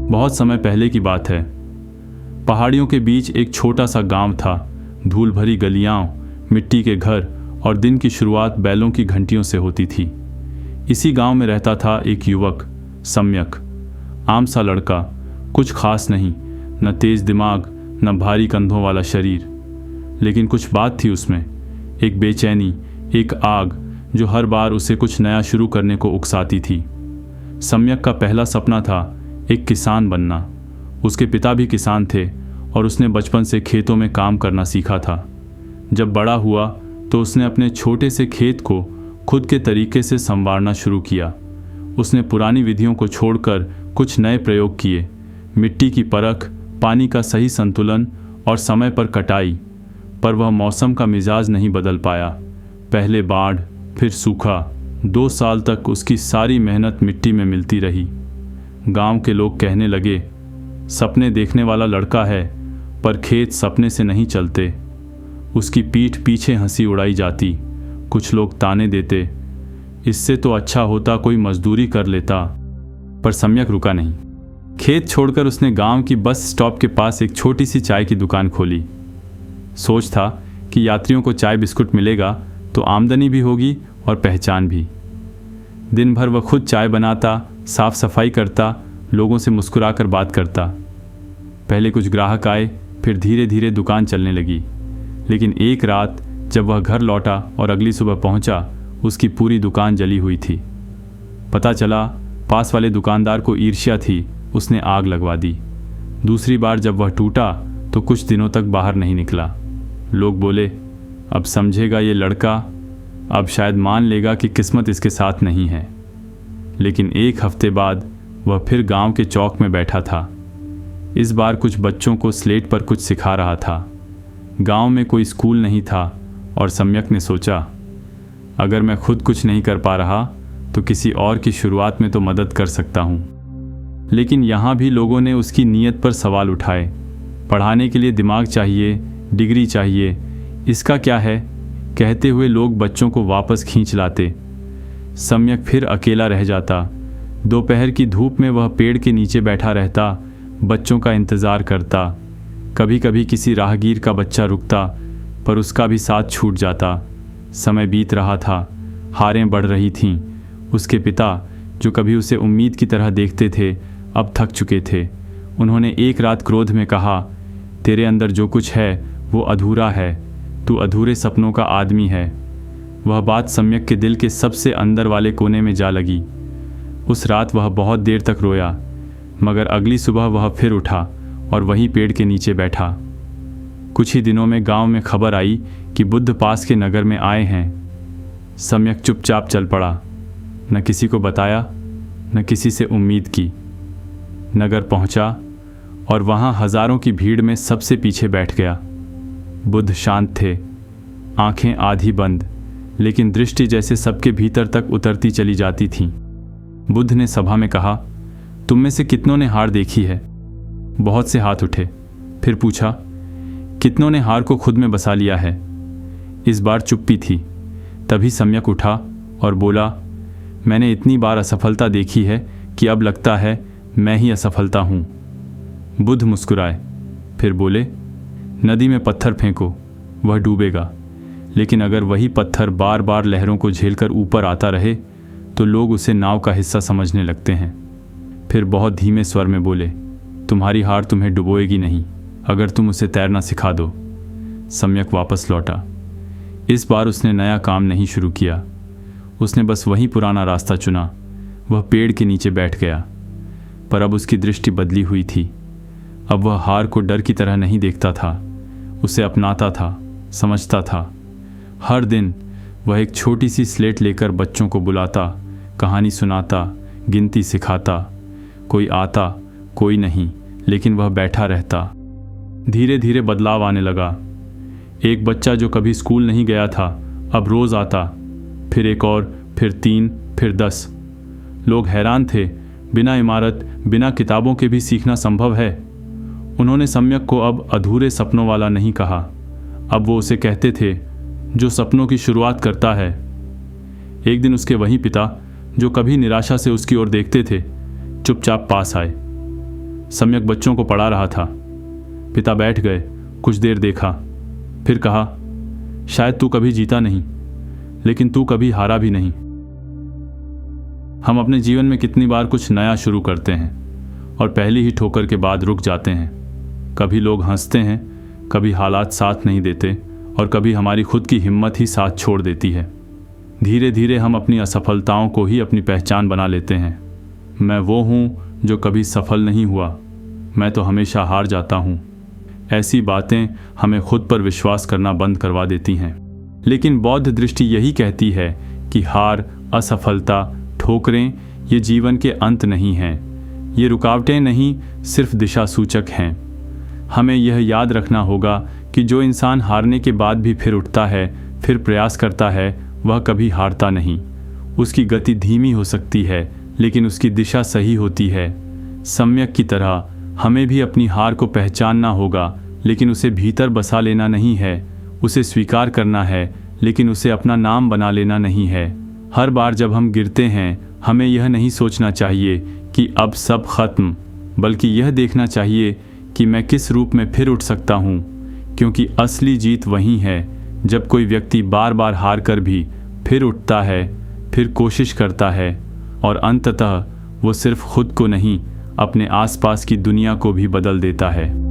बहुत समय पहले की बात है। पहाड़ियों के बीच एक छोटा सा गांव था। धूल भरी गलियां, मिट्टी के घर और दिन की शुरुआत बैलों की घंटियों से होती थी। इसी गांव में रहता था एक युवक, सम्यक। आम सा लड़का, कुछ खास नहीं, न तेज दिमाग न भारी कंधों वाला शरीर। लेकिन कुछ बात थी उसमें, एक बेचैनी, एक आग जो हर बार उसे कुछ नया शुरू करने को उकसाती थी। सम्यक का पहला सपना था एक किसान बनना। उसके पिता भी किसान थे और उसने बचपन से खेतों में काम करना सीखा था। जब बड़ा हुआ तो उसने अपने छोटे से खेत को खुद के तरीके से संवारना शुरू किया। उसने पुरानी विधियों को छोड़कर कुछ नए प्रयोग किए। मिट्टी की परख, पानी का सही संतुलन और समय पर कटाई। पर वह मौसम का मिजाज नहीं बदल पाया। पहले बाढ़, फिर सूखा। 2 साल तक उसकी सारी मेहनत मिट्टी में मिलती रही। गांव के लोग कहने लगे, सपने देखने वाला लड़का है, पर खेत सपने से नहीं चलते। उसकी पीठ पीछे हंसी उड़ाई जाती। कुछ लोग ताने देते, इससे तो अच्छा होता कोई मजदूरी कर लेता। पर सम्यक रुका नहीं। खेत छोड़कर उसने गांव की बस स्टॉप के पास एक छोटी सी चाय की दुकान खोली। सोच था कि यात्रियों को चाय बिस्कुट मिलेगा तो आमदनी भी होगी और पहचान भी। दिन भर वह खुद चाय बनाता, साफ सफाई करता, लोगों से मुस्कुराकर बात करता। पहले कुछ ग्राहक आए, फिर धीरे धीरे दुकान चलने लगी। लेकिन एक रात जब वह घर लौटा और अगली सुबह पहुंचा, उसकी पूरी दुकान जली हुई थी। पता चला पास वाले दुकानदार को ईर्ष्या थी, उसने आग लगवा दी। दूसरी बार जब वह टूटा तो कुछ दिनों तक बाहर नहीं निकला। लोग बोले, अब समझेगा ये लड़का, अब शायद मान लेगा कि किस्मत इसके साथ नहीं है। लेकिन एक हफ्ते बाद वह फिर गांव के चौक में बैठा था। इस बार कुछ बच्चों को स्लेट पर कुछ सिखा रहा था। गांव में कोई स्कूल नहीं था और सम्यक ने सोचा, अगर मैं खुद कुछ नहीं कर पा रहा तो किसी और की शुरुआत में तो मदद कर सकता हूँ। लेकिन यहाँ भी लोगों ने उसकी नीयत पर सवाल उठाए। पढ़ाने के लिए दिमाग चाहिए, डिग्री चाहिए, इसका क्या है, कहते हुए लोग बच्चों को वापस खींच लाते। सम्यक फिर अकेला रह जाता। दोपहर की धूप में वह पेड़ के नीचे बैठा रहता, बच्चों का इंतज़ार करता। कभी कभी किसी राहगीर का बच्चा रुकता, पर उसका भी साथ छूट जाता। समय बीत रहा था, हारें बढ़ रही थीं। उसके पिता, जो कभी उसे उम्मीद की तरह देखते थे, अब थक चुके थे। उन्होंने एक रात क्रोध में कहा, तेरे अंदर जो कुछ है वो अधूरा है, तू अधूरे सपनों का आदमी है। वह बात सम्यक के दिल के सबसे अंदर वाले कोने में जा लगी। उस रात वह बहुत देर तक रोया, मगर अगली सुबह वह फिर उठा और वहीं पेड़ के नीचे बैठा। कुछ ही दिनों में गांव में खबर आई कि बुद्ध पास के नगर में आए हैं। सम्यक चुपचाप चल पड़ा, न किसी को बताया, न किसी से उम्मीद की। नगर पहुंचा और वहां हजारों की भीड़ में सबसे पीछे बैठ गया। बुद्ध शांत थे, आंखें आधी बंद, लेकिन दृष्टि जैसे सबके भीतर तक उतरती चली जाती थी। बुद्ध ने सभा में कहा, तुम में से कितनों ने हार देखी है? बहुत से हाथ उठे। फिर पूछा, कितनों ने हार को खुद में बसा लिया है? इस बार चुप्पी थी। तभी सम्यक उठा और बोला, मैंने इतनी बार असफलता देखी है कि अब लगता है मैं ही असफलता हूँ। बुद्ध मुस्कुराए, फिर बोले, नदी में पत्थर फेंको, वह डूबेगा। लेकिन अगर वही पत्थर बार बार लहरों को झेलकर ऊपर आता रहे तो लोग उसे नाव का हिस्सा समझने लगते हैं। फिर बहुत धीमे स्वर में बोले, तुम्हारी हार तुम्हें डुबोएगी नहीं, अगर तुम उसे तैरना सिखा दो। सम्यक वापस लौटा। इस बार उसने नया काम नहीं शुरू किया, उसने बस वही पुराना रास्ता चुना। वह पेड़ के नीचे बैठ गया, पर अब उसकी दृष्टि बदली हुई थी। अब वह हार को डर की तरह नहीं देखता था, उसे अपनाता था, समझता था। हर दिन वह एक छोटी सी स्लेट लेकर बच्चों को बुलाता, कहानी सुनाता, गिनती सिखाता। कोई आता, कोई नहीं, लेकिन वह बैठा रहता। धीरे धीरे बदलाव आने लगा। एक बच्चा जो कभी स्कूल नहीं गया था अब रोज़ आता, फिर एक और, फिर 3, फिर 10। लोग हैरान थे, बिना इमारत, बिना किताबों के भी सीखना संभव है। उन्होंने सम्यक को अब अधूरे सपनों वाला नहीं कहा, अब वो उसे कहते थे, जो सपनों की शुरुआत करता है। एक दिन उसके वही पिता, जो कभी निराशा से उसकी ओर देखते थे, चुपचाप पास आए। सम्यक बच्चों को पढ़ा रहा था। पिता बैठ गए, कुछ देर देखा, फिर कहा, शायद तू कभी जीता नहीं, लेकिन तू कभी हारा भी नहीं। हम अपने जीवन में कितनी बार कुछ नया शुरू करते हैं और पहली ही ठोकर के बाद रुक जाते हैं। कभी लोग हंसते हैं, कभी हालात साथ नहीं देते और कभी हमारी खुद की हिम्मत ही साथ छोड़ देती है। धीरे धीरे हम अपनी असफलताओं को ही अपनी पहचान बना लेते हैं। मैं वो हूँ जो कभी सफल नहीं हुआ, मैं तो हमेशा हार जाता हूँ। ऐसी बातें हमें खुद पर विश्वास करना बंद करवा देती हैं। लेकिन बौद्ध दृष्टि यही कहती है कि हार, असफलता, ठोकरें ये जीवन के अंत नहीं हैं। ये रुकावटें नहीं, सिर्फ दिशा सूचक हैं। हमें यह याद रखना होगा कि जो इंसान हारने के बाद भी फिर उठता है, फिर प्रयास करता है, वह कभी हारता नहीं। उसकी गति धीमी हो सकती है, लेकिन उसकी दिशा सही होती है। सम्यक की तरह हमें भी अपनी हार को पहचानना होगा, लेकिन उसे भीतर बसा लेना नहीं है। उसे स्वीकार करना है, लेकिन उसे अपना नाम बना लेना नहीं है। हर बार जब हम गिरते हैं, हमें यह नहीं सोचना चाहिए कि अब सब खत्म, बल्कि यह देखना चाहिए कि मैं किस रूप में फिर उठ सकता हूँ। क्योंकि असली जीत वही है जब कोई व्यक्ति बार बार हार कर भी फिर उठता है, फिर कोशिश करता है और अंततः वो सिर्फ खुद को नहीं, अपने आसपास की दुनिया को भी बदल देता है।